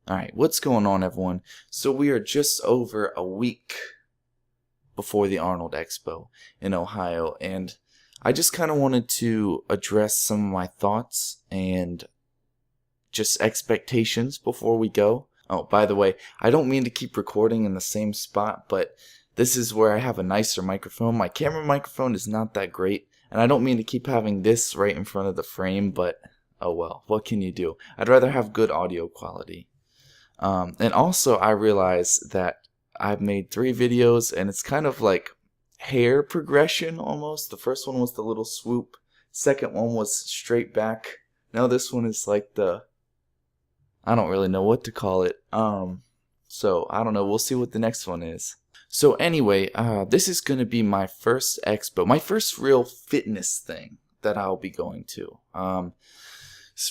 Alright, what's going on, everyone? So we are just over a week before the Arnold Expo in Ohio, and I just kind of wanted to address some of my thoughts and just expectations before we go. Oh, by the way, I don't mean to keep recording in the same spot, but this is where I have a nicer microphone. My camera microphone is not that great, and I don't mean to keep having this right in front of the frame, but oh well, what can you do? I'd rather have good audio quality. And also, I realized that I've made 3 videos, and it's kind of like hair progression almost. The first one was the little swoop. Second one was straight back. Now this one is like I don't really know what to call it. So I don't know. We'll see what the next one is. So anyway, this is going to be my first expo, my first real fitness thing that I'll be going to.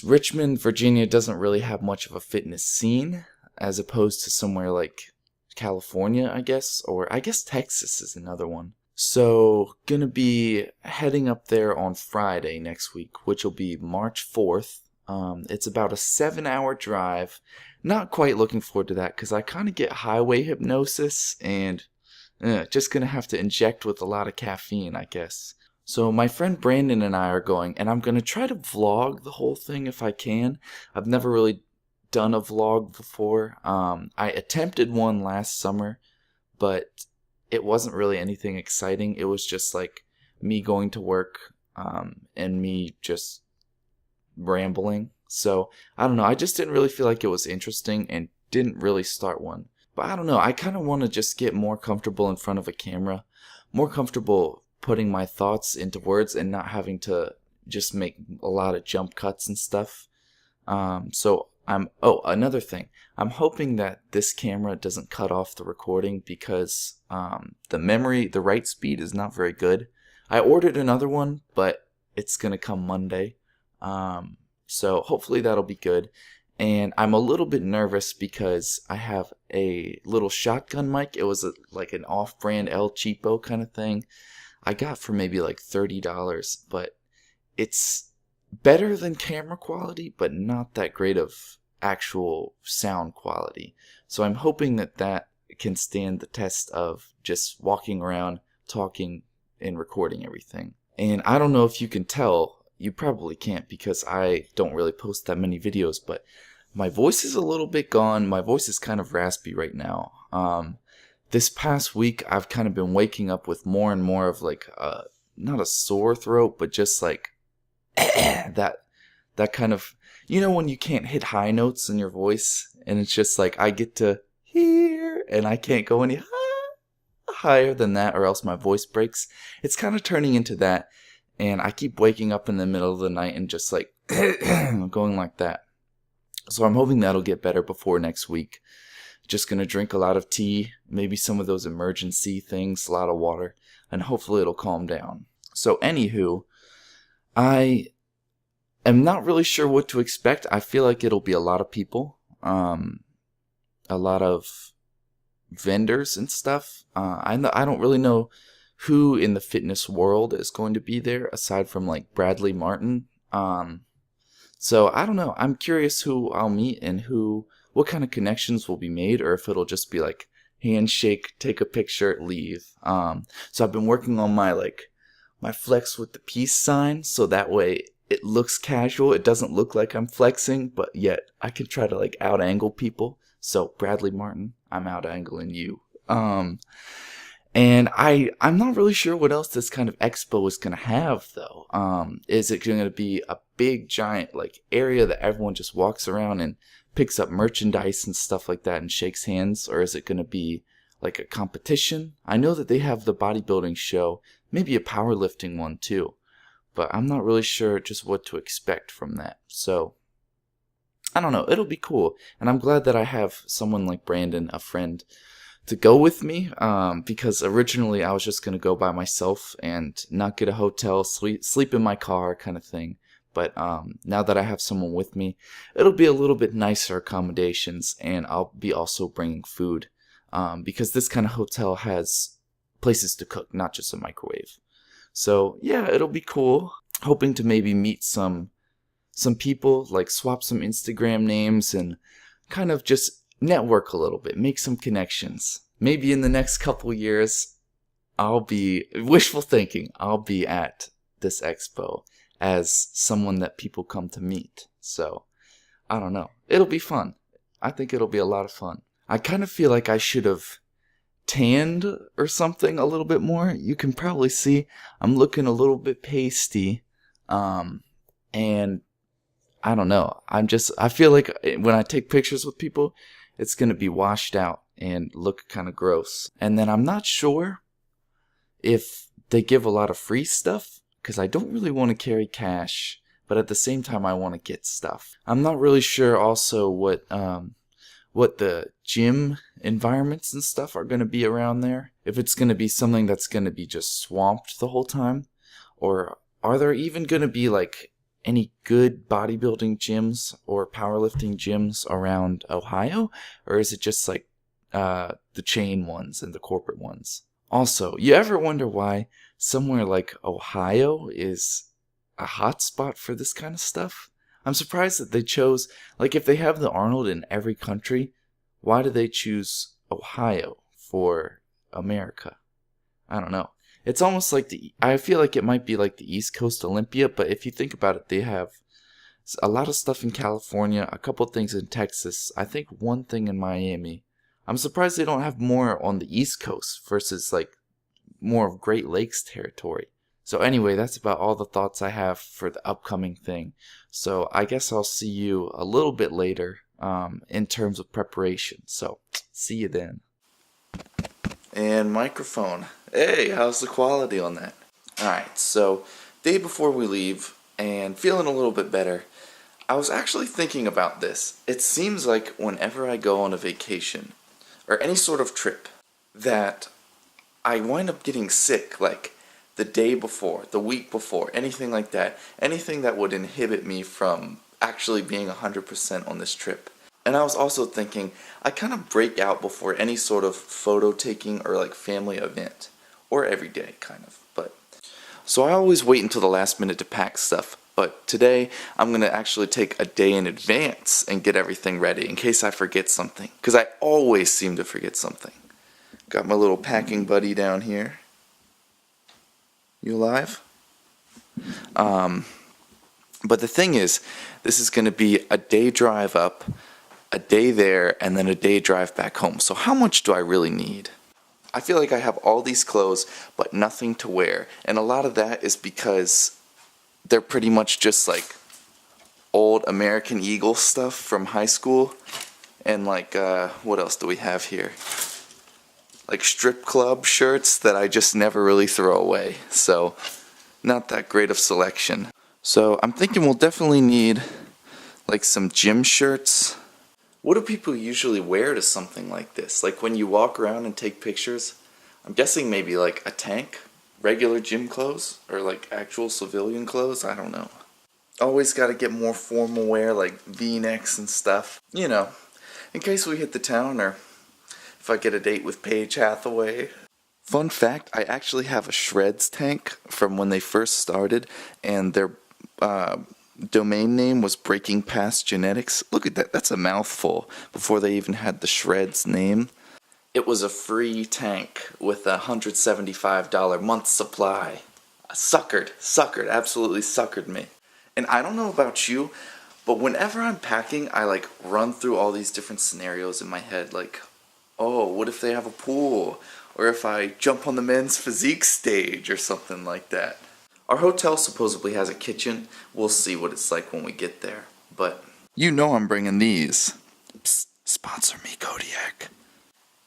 Richmond, Virginia doesn't really have much of a fitness scene, as opposed to somewhere like California, I guess, or I guess Texas is another one. So, gonna be heading up there on Friday next week, which will be March 4th. It's about a 7-hour drive. Not quite looking forward to that because I kind of get highway hypnosis and just gonna have to inject with a lot of caffeine, I guess. So my friend Brandon and I are going, and I'm going to try to vlog the whole thing if I can. I've never really done a vlog before. I attempted one last summer, but it wasn't really anything exciting. It was just like me going to work and me just rambling. So I don't know. I just didn't really feel like it was interesting and didn't really start one. But I don't know. I kind of want to just get more comfortable in front of a camera, more comfortable putting my thoughts into words and not having to just make a lot of jump cuts and stuff. Another thing. I'm hoping that this camera doesn't cut off the recording because the write speed is not very good. I ordered another one, but it's going to come Monday. So hopefully that'll be good. And I'm a little bit nervous because I have a little shotgun mic. It was like an off-brand El Cheapo kind of thing. I got for maybe like $30, but it's better than camera quality, but not that great of actual sound quality. So I'm hoping that that can stand the test of just walking around, talking, and recording everything. And I don't know if you can tell, you probably can't because I don't really post that many videos, but my voice is a little bit gone. My voice is kind of raspy right now. This past week, I've kind of been waking up with more and more of like, not a sore throat, but just like that kind of, when you can't hit high notes in your voice, and it's just like I get to here, and I can't go any higher than that, or else my voice breaks. It's kind of turning into that, and I keep waking up in the middle of the night and just like going like that. So I'm hoping that'll get better before next week. Just gonna drink a lot of tea, maybe some of those emergency things, a lot of water, and hopefully it'll calm down. So anywho, I am not really sure what to expect. I feel like it'll be a lot of people, a lot of vendors and stuff. I don't really know who in the fitness world is going to be there aside from like Bradley Martin. So I don't know. I'm curious who I'll meet and what kind of connections will be made, or if it'll just be like handshake, take a picture, leave. So I've been working on my flex with the peace sign, so that way it looks casual. It doesn't look like I'm flexing, but yet I can try to like out angle people. So Bradley Martin, I'm out angling you. And I'm not really sure what else this kind of expo is gonna have though. Is it gonna be a big giant like area that everyone just walks around and picks up merchandise and stuff like that and shakes hands, or is it going to be like a competition? I know that they have the bodybuilding show, maybe a powerlifting one too, but I'm not really sure just what to expect from that. So I don't know, it'll be cool, and I'm glad that I have someone like Brandon, a friend, to go with me, because originally I was just going to go by myself and not get a hotel, sleep in my car kind of thing. But now that I have someone with me, it'll be a little bit nicer accommodations, and I'll be also bringing food because this kind of hotel has places to cook, not just a microwave. So yeah, it'll be cool. Hoping to maybe meet some people, like swap some Instagram names and kind of just network a little bit, make some connections. Maybe in the next couple years, I'll be, wishful thinking, I'll be at this expo as someone that people come to meet. So, I don't know. It'll be fun. I think it'll be a lot of fun. I kind of feel like I should have tanned or something a little bit more. You can probably see I'm looking a little bit pasty. And I don't know. I feel like when I take pictures with people, it's going to be washed out and look kind of gross. And then I'm not sure if they give a lot of free stuff, because I don't really want to carry cash, but at the same time I want to get stuff. I'm not really sure also what the gym environments and stuff are going to be around there. If it's going to be something that's going to be just swamped the whole time, or are there even going to be like any good bodybuilding gyms or powerlifting gyms around Ohio, or is it just like the chain ones and the corporate ones? Also, you ever wonder why somewhere like Ohio is a hot spot for this kind of stuff? I'm surprised that they chose, like, if they have the Arnold in every country, why do they choose Ohio for America? I don't know. It's almost like I feel like it might be like the East Coast Olympia, but if you think about it, they have a lot of stuff in California, a couple things in Texas, I think one thing in Miami. I'm surprised they don't have more on the East Coast versus like more of Great Lakes territory. So anyway, that's about all the thoughts I have for the upcoming thing. So I guess I'll see you a little bit later in terms of preparation. So see you then. And microphone. Hey, how's the quality on that? Alright, so day before we leave and feeling a little bit better, I was actually thinking about this. It seems like whenever I go on a vacation or any sort of trip that I wind up getting sick, like the day before, the week before, anything like that. Anything that would inhibit me from actually being 100% on this trip. And I was also thinking, I kind of break out before any sort of photo taking or like family event. Or every day, kind of. But so I always wait until the last minute to pack stuff. But today, I'm going to actually take a day in advance and get everything ready in case I forget something. Because I always seem to forget something. Got my little packing buddy down here. You alive? But the thing is, this is going to be a day drive up, a day there, and then a day drive back home. So how much do I really need? I feel like I have all these clothes, but nothing to wear. And a lot of that is because they're pretty much just like old American Eagle stuff from high school. And like, what else do we have here? Like strip club shirts that I just never really throw away. So, not that great of selection. So, I'm thinking we'll definitely need like some gym shirts. What do people usually wear to something like this? Like when you walk around and take pictures? I'm guessing maybe like a tank, regular gym clothes, or like actual civilian clothes, I don't know. Always gotta get more formal wear, like V-necks and stuff. You know, in case we hit the town or if I get a date with Paige Hathaway. Fun fact, I actually have a Shreds tank from when they first started, and their domain name was Breaking Past Genetics. Look at that, that's a mouthful before they even had the Shreds name. It was a free tank with a $175 month supply. Suckered, absolutely suckered me. And I don't know about you, but whenever I'm packing, I like run through all these different scenarios in my head, like, oh, what if they have a pool? Or if I jump on the men's physique stage or something like that. Our hotel supposedly has a kitchen. We'll see what it's like when we get there. But you know I'm bringing these. Psst, sponsor me, Kodiak.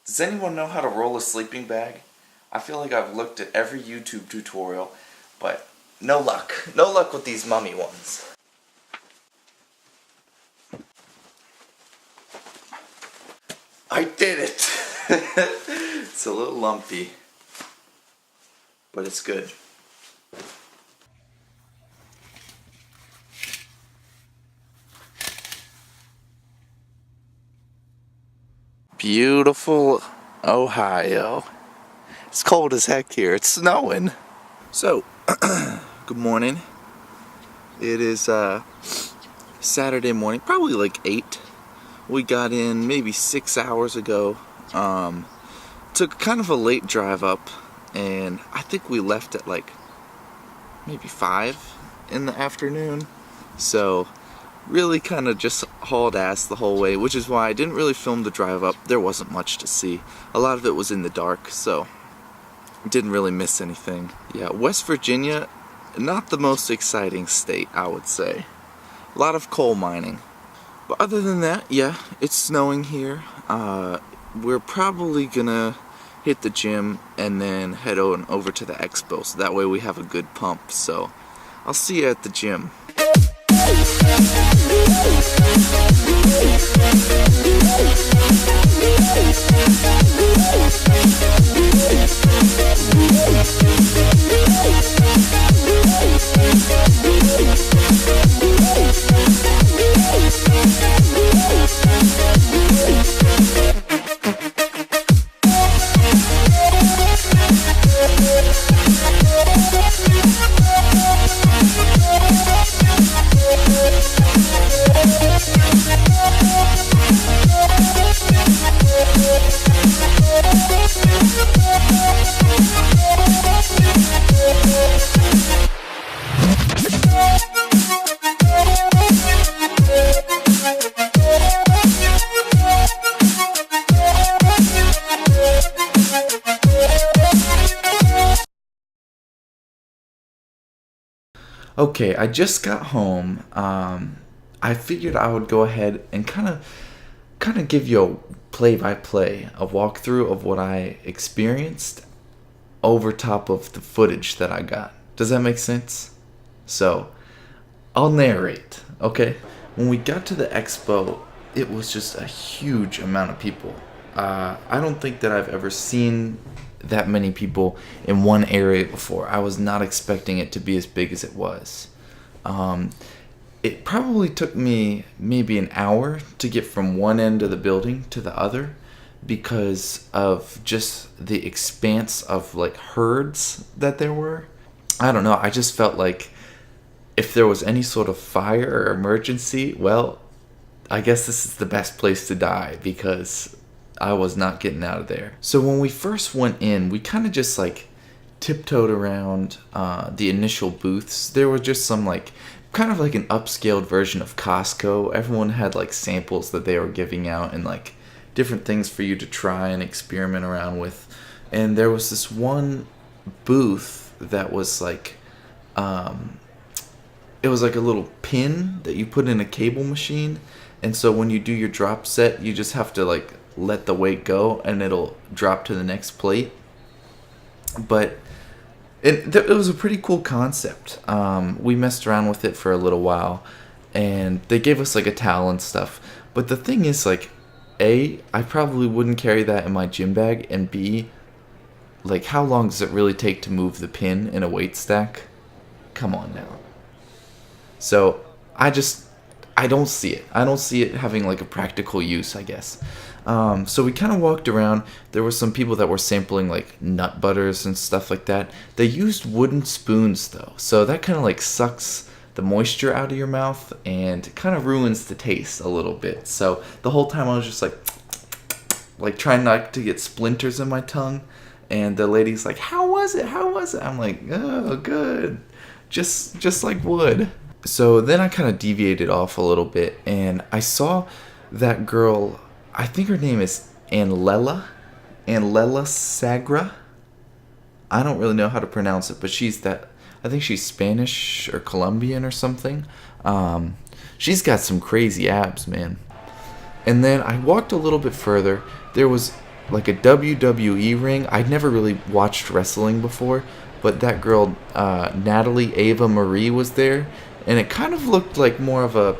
Does anyone know how to roll a sleeping bag? I feel like I've looked at every YouTube tutorial, but no luck. No luck with these mummy ones. I did it! It's a little lumpy, but it's good. Beautiful Ohio. It's cold as heck here. It's snowing. So, good morning. It is Saturday morning, probably like 8 We got in maybe 6 hours ago. Took kind of a late drive up, and I think we left at like maybe 5 in the afternoon. So really kind of just hauled ass the whole way, which is why I didn't really film the drive up. There wasn't much to see. A lot of it was in the dark, so didn't really miss anything. Yeah, West Virginia, not the most exciting state, I would say. A lot of coal mining. But other than that, yeah, it's snowing here. We're probably gonna hit the gym and then head on over to the expo, so that way we have a good pump. So I'll see you at the gym. Okay, I just got home. I figured I would go ahead and kind of give you a play-by-play, a walkthrough of what I experienced over top of the footage that I got. Does that make sense? So, I'll narrate, okay? When we got to the expo, it was just a huge amount of people. I don't think that I've ever seen that many people in one area before. I was not expecting it to be as big as it was. It probably took me maybe an hour to get from one end of the building to the other because of just the expanse of like herds that there were. I don't know, I just felt like if there was any sort of fire or emergency, well, I guess this is the best place to die because I was not getting out of there. So when we first went in, we kind of just like tiptoed around the initial booths. There were just some like kind of like an upscaled version of Costco. Everyone had like samples that they were giving out and like different things for you to try and experiment around with. And there was this one booth that was like it was like a little pin that you put in a cable machine, and so when you do your drop set, you just have to like let the weight go and it'll drop to the next plate. But it was a pretty cool concept. We messed around with it for a little while, and they gave us like a towel and stuff. But the thing is, like, A, I probably wouldn't carry that in my gym bag, and B, like, how long does it really take to move the pin in a weight stack? Come on now. So I don't see it. I don't see it having like a practical use, I guess. So we kind of walked around. There were some people that were sampling like nut butters and stuff like that. They used wooden spoons though, so that kind of like sucks the moisture out of your mouth and kind of ruins the taste a little bit. So the whole time I was just like trying not to get splinters in my tongue. And the lady's like, "How was it? How was it?" I'm like, "Oh, good, just like wood." So then I kind of deviated off a little bit, and I saw that girl. I think her name is Anlela Sagra. I don't really know how to pronounce it, but I think she's Spanish or Colombian or something. She's got some crazy abs, man. And then I walked a little bit further. There was like a WWE ring. I'd never really watched wrestling before, but that girl, Natalie Ava Marie, was there, and it kind of looked like more of a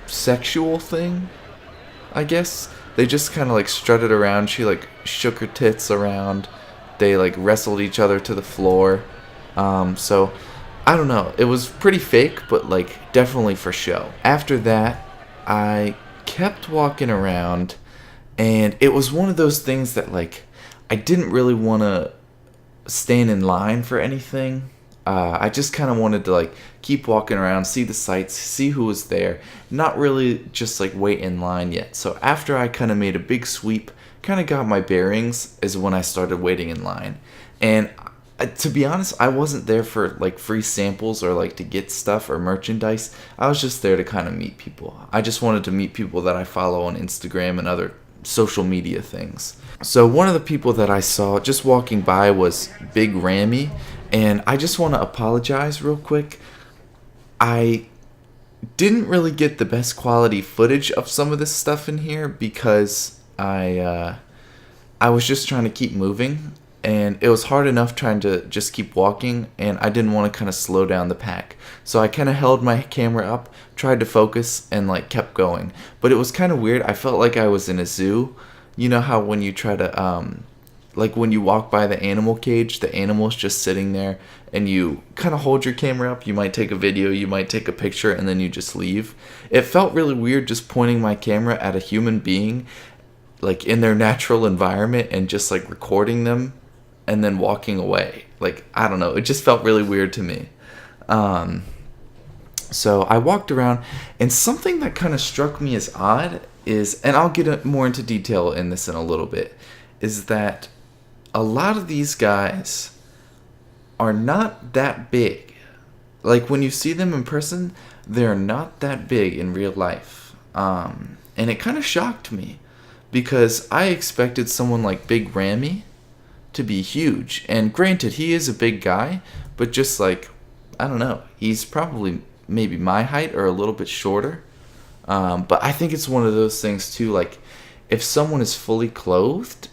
sexual thing, I guess. They just kind of like strutted around. She like shook her tits around. They like wrestled each other to the floor. So I don't know. It was pretty fake, but like definitely for show. After that, I kept walking around, and it was one of those things that like I didn't really want to stand in line for anything. I just kind of wanted to like keep walking around, see the sights, see who was there, not really just like wait in line yet. So after I kind of made a big sweep, kind of got my bearings, is when I started waiting in line. And to be honest, I wasn't there for like free samples or like to get stuff or merchandise. I was just there to kind of meet people. I just wanted to meet people that I follow on Instagram and other social media things. So one of the people that I saw just walking by was Big Rammy, and I just want to apologize real quick. I didn't really get the best quality footage of some of this stuff in here because I was just trying to keep moving, and it was hard enough trying to just keep walking, and I didn't want to kind of slow down the pack. So I kind of held my camera up, tried to focus, and like kept going. But it was kind of weird. I felt like I was in a zoo. You know how when you try to like when you walk by the animal cage, the animal's just sitting there, and you kind of hold your camera up. You might take a video, you might take a picture, and then you just leave. It felt really weird just pointing my camera at a human being, like in their natural environment, and just like recording them and then walking away. Like, I don't know, it just felt really weird to me. So I walked around, and something that kind of struck me as odd is, and I'll get more into detail in this in a little bit, is that a lot of these guys are not that big. Like, when you see them in person, they're not that big in real life. And it kind of shocked me, because I expected someone like Big Rammy to be huge. And granted, he is a big guy, but just like, I don't know, he's probably maybe my height or a little bit shorter. But I think it's one of those things too, like if someone is fully clothed,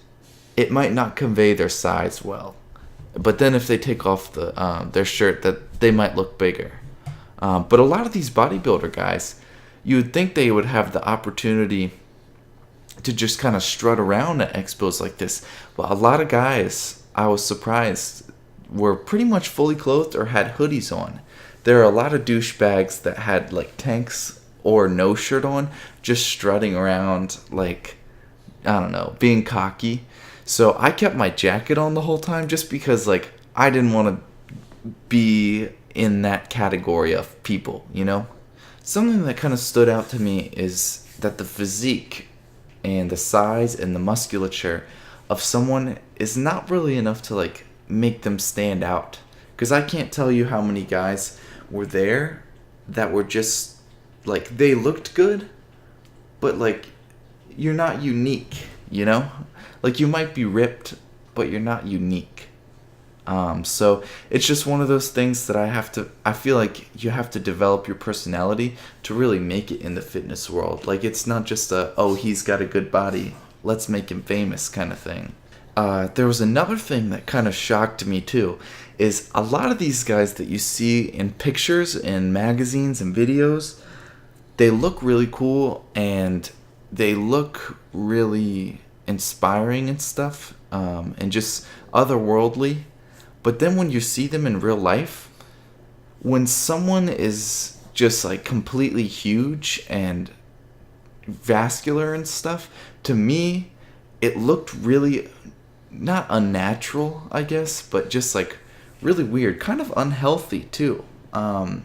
it might not convey their size well. But then if they take off their shirt, that they might look bigger. But a lot of these bodybuilder guys, you would think they would have the opportunity to just kind of strut around at expos like this. Well, a lot of guys, I was surprised, were pretty much fully clothed or had hoodies on. There are a lot of douchebags that had like tanks or no shirt on, just strutting around like, I don't know, being cocky. So I kept my jacket on the whole time just because like I didn't want to be in that category of people, you know? Something that kind of stood out to me is that the physique and the size and the musculature of someone is not really enough to like make them stand out. Because I can't tell you how many guys were there that were just like, they looked good, but like you're not unique, you know? Like you might be ripped, but you're not unique. So it's just one of those things that I feel like you have to develop your personality to really make it in the fitness world. Like it's not just oh, he's got a good body, let's make him famous kind of thing. There was another thing that kind of shocked me too, is a lot of these guys that you see in pictures and magazines and videos, they look really cool and they look really inspiring and stuff, and just otherworldly. But then when you see them in real life, when someone is just like completely huge and vascular and stuff, to me, it looked really, not unnatural, I guess, but just like really weird, kind of unhealthy too. And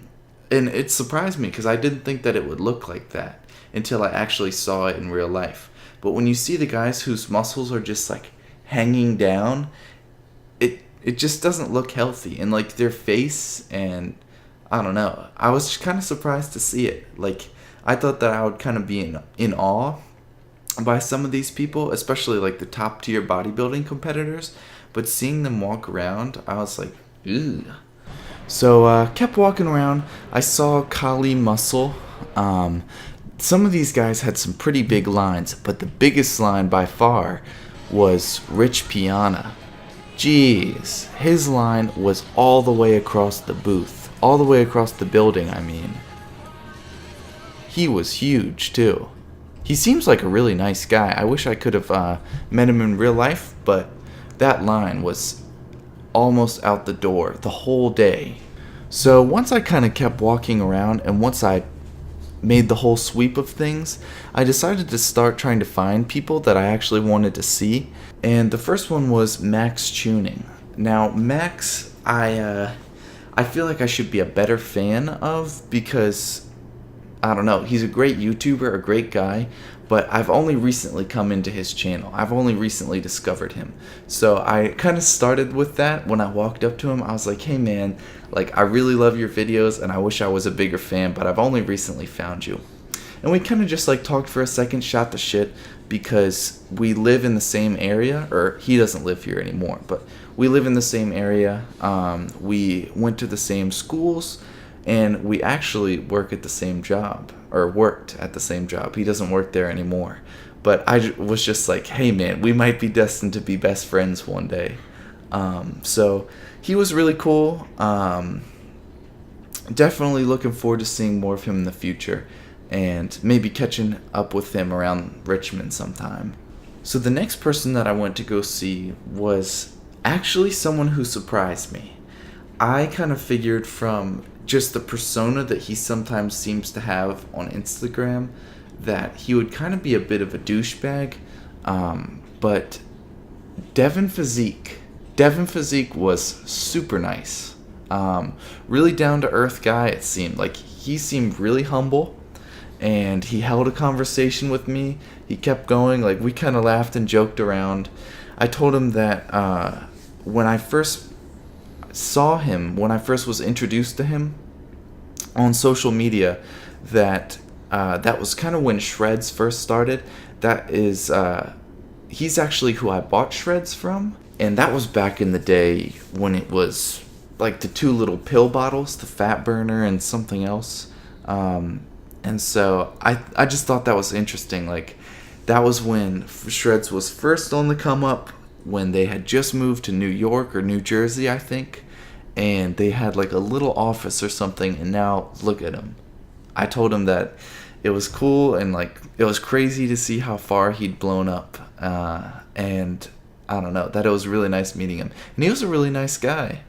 it surprised me because I didn't think that it would look like that until I actually saw it in real life. But when you see the guys whose muscles are just like hanging down, it just doesn't look healthy. And like their face, and I don't know, I was kind of surprised to see it. Like I thought that I would kind of be in awe by some of these people, especially like the top tier bodybuilding competitors. But seeing them walk around, I was like, ew. So kept walking around. I saw Kali Muscle. Some of these guys had some pretty big lines, but the biggest line by far was Rich Piana. Jeez, his line was all the way across the booth, all the way across the building, I mean. He was huge too. He seems like a really nice guy. I wish I could have met him in real life, but that line was almost out the door the whole day. So once I kind of kept walking around, and once I made the whole sweep of things, I decided to start trying to find people that I actually wanted to see. And the first one was Max Tuning. Now Max, I I feel like I should be a better fan of, because I don't know, he's a great YouTuber, a great guy, but I've only recently come into his channel. I've only recently discovered him. So I kind of started with that. When I walked up to him, I was like, hey man, like, I really love your videos and I wish I was a bigger fan, but I've only recently found you. And we kind of just like talked for a second, shot the shit, because we live in the same area, or he doesn't live here anymore, but we live in the same area. We went to the same schools, and we actually work at the same job, or worked at the same job. He doesn't work there anymore. But I was just like, hey man, we might be destined to be best friends one day. So he was really cool. Definitely looking forward to seeing more of him in the future, and maybe catching up with him around Richmond sometime. So the next person that I went to go see was actually someone who surprised me. I kind of figured from just the persona that he sometimes seems to have on Instagram that he would kind of be a bit of a douchebag, but Devin Physique was super nice. Really down to earth guy. It seemed like he seemed really humble, and he held a conversation with me. He kept going, like we kind of laughed and joked around. I told him that when I first saw him, when I first was introduced to him on social media, that that was kind of when Shreds first started. That is, he's actually who I bought Shreds from, and that was back in the day when it was like the 2 little pill bottles, the Fat Burner and something else. And so I just thought that was interesting. Like, that was when Shreds was first on the come up, when they had just moved to New York or New Jersey, I think, and they had like a little office or something, and now look at him. I told him that it was cool, and like it was crazy to see how far he'd blown up, and I don't know, that it was really nice meeting him, and he was a really nice guy.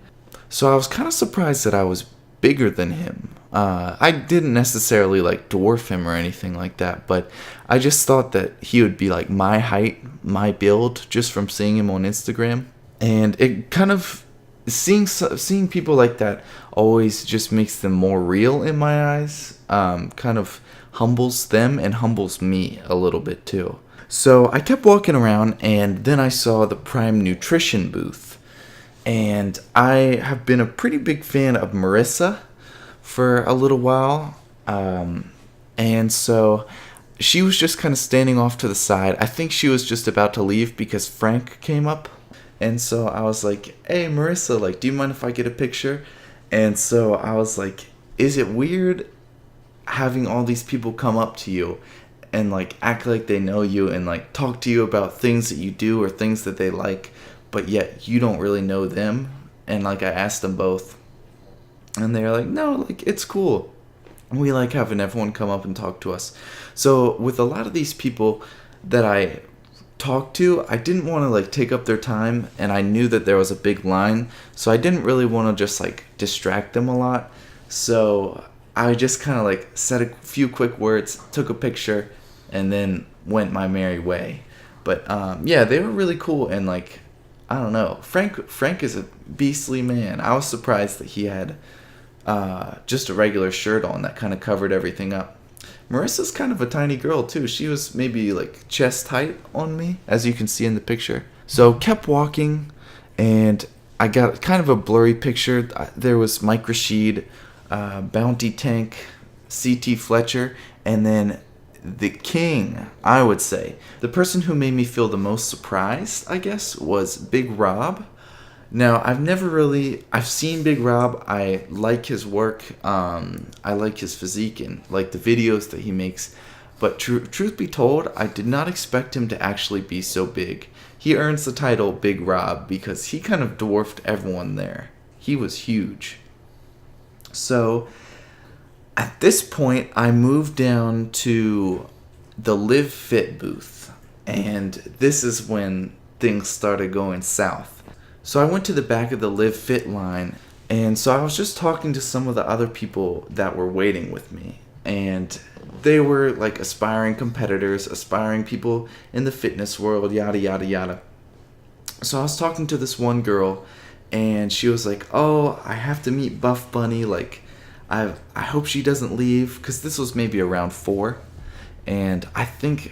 So I was kind of surprised that I was bigger than him. I didn't necessarily like dwarf him or anything like that, but I just thought that he would be like my height, my build, just from seeing him on Instagram. And it kind of, seeing people like that always just makes them more real in my eyes. Kind of humbles them and humbles me a little bit too. So I kept walking around, and then I saw the Prime Nutrition booth. And I have been a pretty big fan of Marissa for a little while. And so she was just kind of standing off to the side. I think she was just about to leave because Frank came up. And so I was like, hey, Marissa, like, do you mind if I get a picture? And so I was like, is it weird having all these people come up to you and like act like they know you and like talk to you about things that you do or things that they like, but yet you don't really know them? And like I asked them both, and they're like, no, like it's cool. We like having everyone come up and talk to us. So with a lot of these people that I talked to, I didn't want to like take up their time, and I knew that there was a big line, so I didn't really want to just like distract them a lot. So I just kind of like said a few quick words, took a picture, and then went my merry way. But yeah, they were really cool, and like, I don't know, Frank is a beastly man. I was surprised that he had just a regular shirt on that kind of covered everything up. Marissa's kind of a tiny girl too. She was maybe like chest height on me, as you can see in the picture. So kept walking, and I got kind of a blurry picture. There was Mike Rashid, Bounty Tank, CT Fletcher, and then the king, I would say. The person who made me feel the most surprised, I guess, was Big Rob. Now, I've seen Big Rob. I like his work. I like his physique and like the videos that he makes. But truth be told, I did not expect him to actually be so big. He earns the title Big Rob because he kind of dwarfed everyone there. He was huge. So at this point, I moved down to the Live Fit booth, and this is when things started going south. So I went to the back of the Live Fit line, and so I was just talking to some of the other people that were waiting with me, and they were like aspiring competitors, aspiring people in the fitness world, yada yada yada. So I was talking to this one girl, and she was like, "Oh, I have to meet Buff Bunny. Like, I hope she doesn't leave," because this was maybe around 4, and I think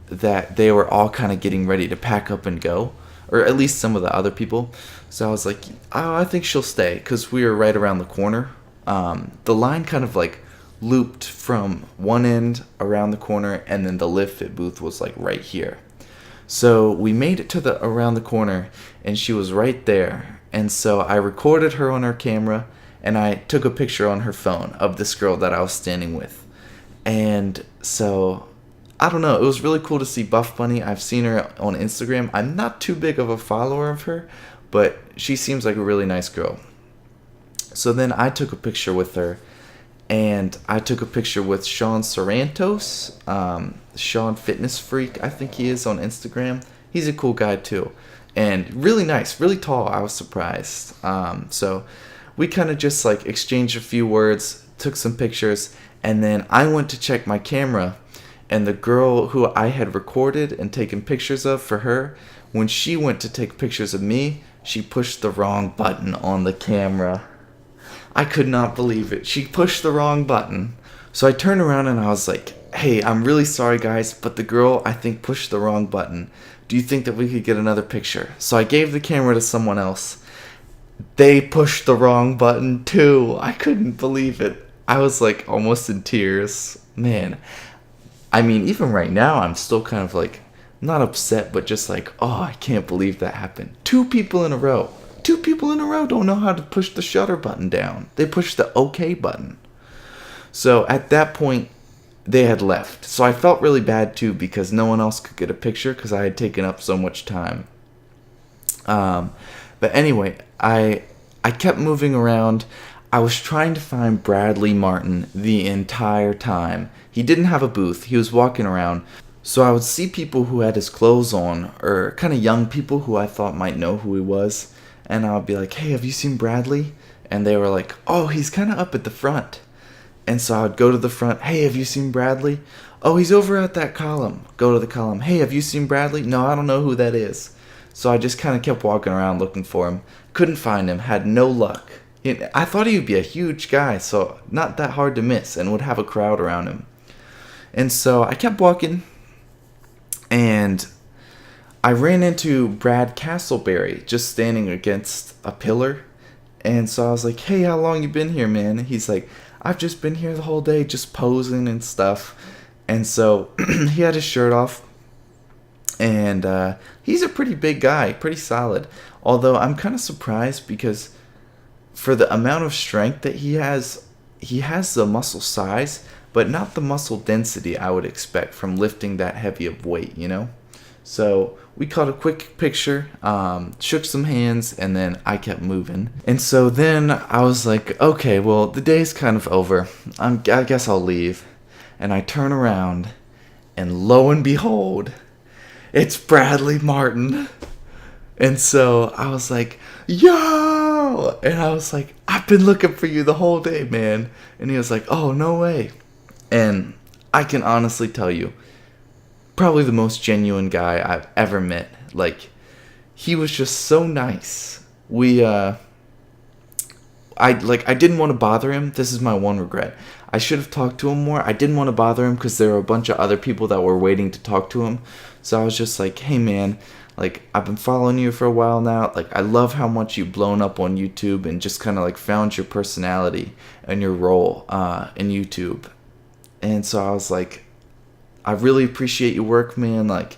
that they were all kind of getting ready to pack up and go, or at least some of the other people. So I was like, "Oh, I think she'll stay," because we were right around the corner. The line kind of like looped from one end around the corner, and then the Live Fit booth was like right here. So we made it to the around the corner, and she was right there. And so I recorded her on her camera, and I took a picture on her phone of this girl that I was standing with. And so I don't know, it was really cool to see Buff Bunny. I've seen her on Instagram. I'm not too big of a follower of her, but she seems like a really nice girl. So then I took a picture with her, and I took a picture with Sean Sorrentos, Sean Fitness Freak, I think he is on Instagram. He's a cool guy too, and really nice, really tall. I was surprised. So we kind of just like exchanged a few words, took some pictures, and then I went to check my camera, and the girl who I had recorded and taken pictures of for her, when she went to take pictures of me, she pushed the wrong button on the camera. I could not believe it. She pushed the wrong button. So I turned around and I was like, "Hey, I'm really sorry guys, but the girl I think pushed the wrong button. Do you think that we could get another picture?" So I gave the camera to someone else. They pushed the wrong button too. I couldn't believe it. I was like almost in tears. Man, I mean, even right now I'm still kind of like, not upset, but just like, oh, I can't believe that happened. 2 people in a row. 2 people in a row don't know how to push the shutter button down. They pushed the OK button. So at that point, they had left. So I felt really bad too, because no one else could get a picture because I had taken up so much time. But anyway, I kept moving around. I was trying to find Bradley Martin the entire time. He didn't have a booth. He was walking around. So I would see people who had his clothes on, or kind of young people who I thought might know who he was. And I would be like, "Hey, have you seen Bradley?" And they were like, "Oh, he's kind of up at the front." And so I would go to the front. "Hey, have you seen Bradley?" "Oh, he's over at that column." Go to the column. "Hey, have you seen Bradley?" "No, I don't know who that is." So I just kind of kept walking around looking for him. Couldn't find him. Had no luck. I thought he would be a huge guy, so not that hard to miss, and would have a crowd around him. And so I kept walking, and I ran into Brad Castleberry just standing against a pillar. And so I was like, "Hey, how long you been here, man?" And he's like, "I've just been here the whole day, just posing and stuff." And so he had his shirt off, and he's a pretty big guy, pretty solid. Although I'm kind of surprised, because for the amount of strength that he has the muscle size, but not the muscle density I would expect from lifting that heavy of weight, you know? So we caught a quick picture, shook some hands, and then I kept moving. And so then I was like, okay, well, the day's kind of over. I guess I'll leave. And I turn around, and lo and behold, it's Bradley Martin. And so I was like, "Yo!" And I was like, "I've been looking for you the whole day, man." And he was like, "Oh, no way." And I can honestly tell you, probably the most genuine guy I've ever met. Like, he was just so nice. I didn't want to bother him. This is my one regret. I should have talked to him more. I didn't want to bother him because there were a bunch of other people that were waiting to talk to him. So I was just like, "Hey man, like, I've been following you for a while now. Like, I love how much you've blown up on YouTube and just kind of like found your personality and your role in YouTube." And so I was like, "I really appreciate your work, man. Like,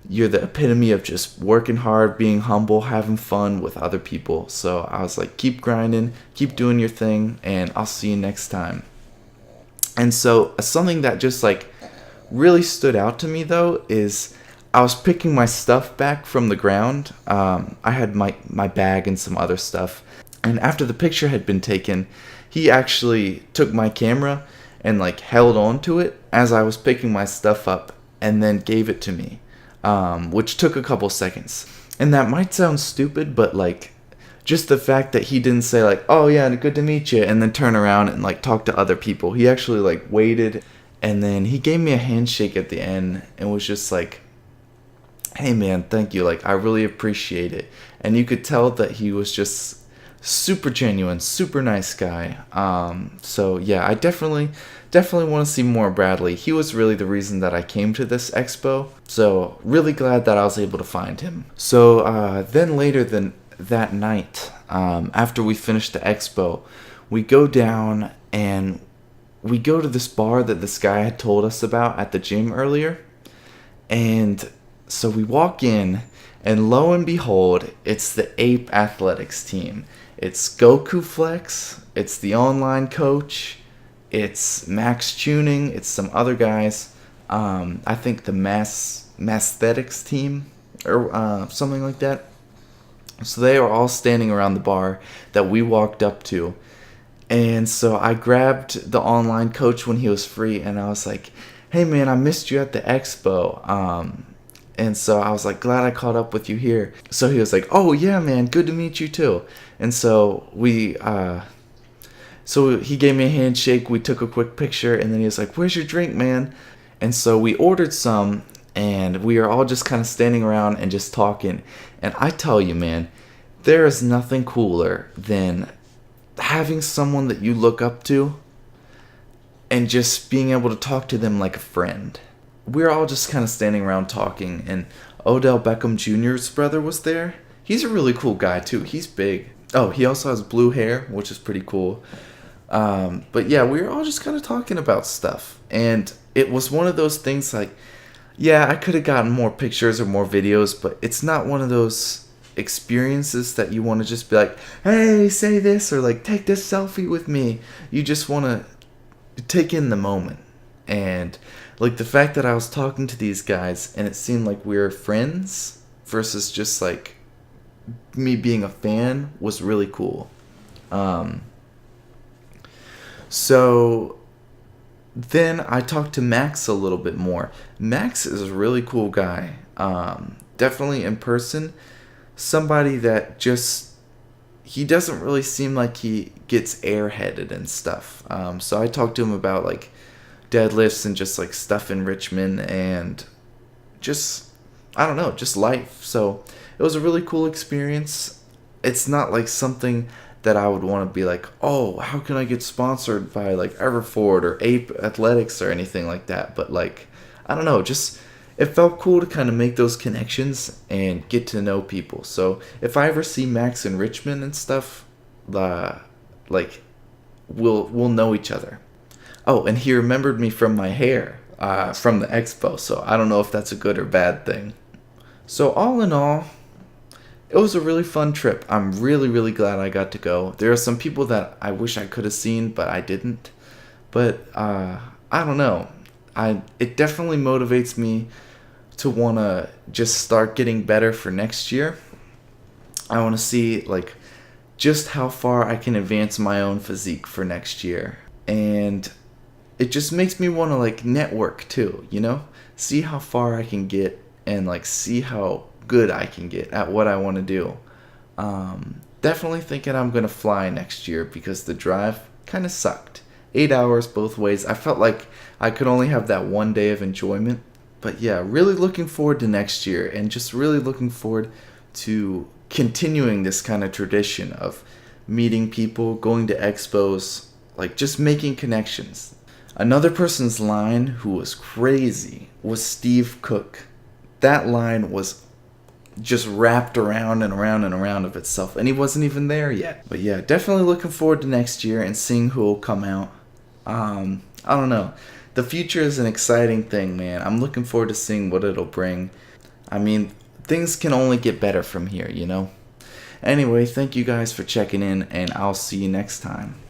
you're the epitome of just working hard, being humble, having fun with other people." So I was like, "Keep grinding, keep doing your thing, and I'll see you next time." And so something that just like really stood out to me though is I was picking my stuff back from the ground. I had my bag and some other stuff. And after the picture had been taken, he actually took my camera and like held on to it as I was picking my stuff up, and then gave it to me, which took a couple seconds. And that might sound stupid, but like, just the fact that he didn't say like, "Oh yeah, good to meet you," and then turn around and like talk to other people. He actually like waited, and then he gave me a handshake at the end, and was just like, Hey man, thank you. Like, I really appreciate it. And you could tell that he was just super genuine, super nice guy. So yeah, I definitely want to see more Bradley. He was really the reason that I came to this expo. So really glad that I was able to find him. So then later than that night, after we finished the expo, we go down and we go to this bar that this guy had told us about at the gym earlier. And so we walk in, and lo and behold, it's the Ape Athletics team. It's Goku Flex, it's the online coach, it's Max Tuning, it's some other guys. I think the Masthetics team, or something like that. So they were all standing around the bar that we walked up to. And so I grabbed the online coach when he was free, and I was like, hey man, I missed you at the expo. And so I was like, glad I caught up with you here. So he was like, oh yeah man, good to meet you too. And so so he gave me a handshake, we took a quick picture, and then he was like, where's your drink, man? And so we ordered some, and we are all just kind of standing around and just talking. And I tell you, man, there is nothing cooler than having someone that you look up to and just being able to talk to them like a friend. We were all just kind of standing around talking, and Odell Beckham Jr.'s brother was there. He's a really cool guy too. He's big. Oh, he also has blue hair, which is pretty cool. But yeah, we were all just kind of talking about stuff, and it was one of those things like, yeah, I could have gotten more pictures or more videos, but it's not one of those experiences that you want to just be like, hey, say this, or like, take this selfie with me. You just want to take in the moment. And like the fact that I was talking to these guys and it seemed like we were friends versus just like me being a fan was really cool. So then I talked to Max a little bit more. Max is a really cool guy. Definitely in person, somebody that just, he doesn't really seem like he gets airheaded and stuff. So I talked to him about like deadlifts and just like stuff in Richmond and just, I don't know, just life. So it was a really cool experience. It's not like something that I would want to be like, oh, how can I get sponsored by like Everford or Ape Athletics or anything like that. But like, I don't know, just it felt cool to kind of make those connections and get to know people. So if I ever see Max in Richmond and stuff, like we'll know each other. Oh, and he remembered me from my hair from the expo. So I don't know if that's a good or bad thing. So all in all, it was a really fun trip. I'm really, really glad I got to go. There are some people that I wish I could have seen, but I didn't. But I don't know. It definitely motivates me to want to just start getting better for next year. I want to see like just how far I can advance my own physique for next year. And it just makes me want to like network too, you know? See how far I can get and like see how good I can get at what I want to do. Definitely thinking I'm going to fly next year because the drive kind of sucked. 8 hours both ways. I felt like I could only have that one day of enjoyment. But yeah, really looking forward to next year and just really looking forward to continuing this kind of tradition of meeting people, going to expos, like just making connections. Another person's line who was crazy was Steve Cook. That line was just wrapped around and around and around of itself, and he wasn't even there yet. But yeah, definitely looking forward to next year and seeing who will come out. I don't know. The future is an exciting thing, man. I'm looking forward to seeing what it'll bring. I mean, things can only get better from here, you know? Anyway, thank you guys for checking in, and I'll see you next time.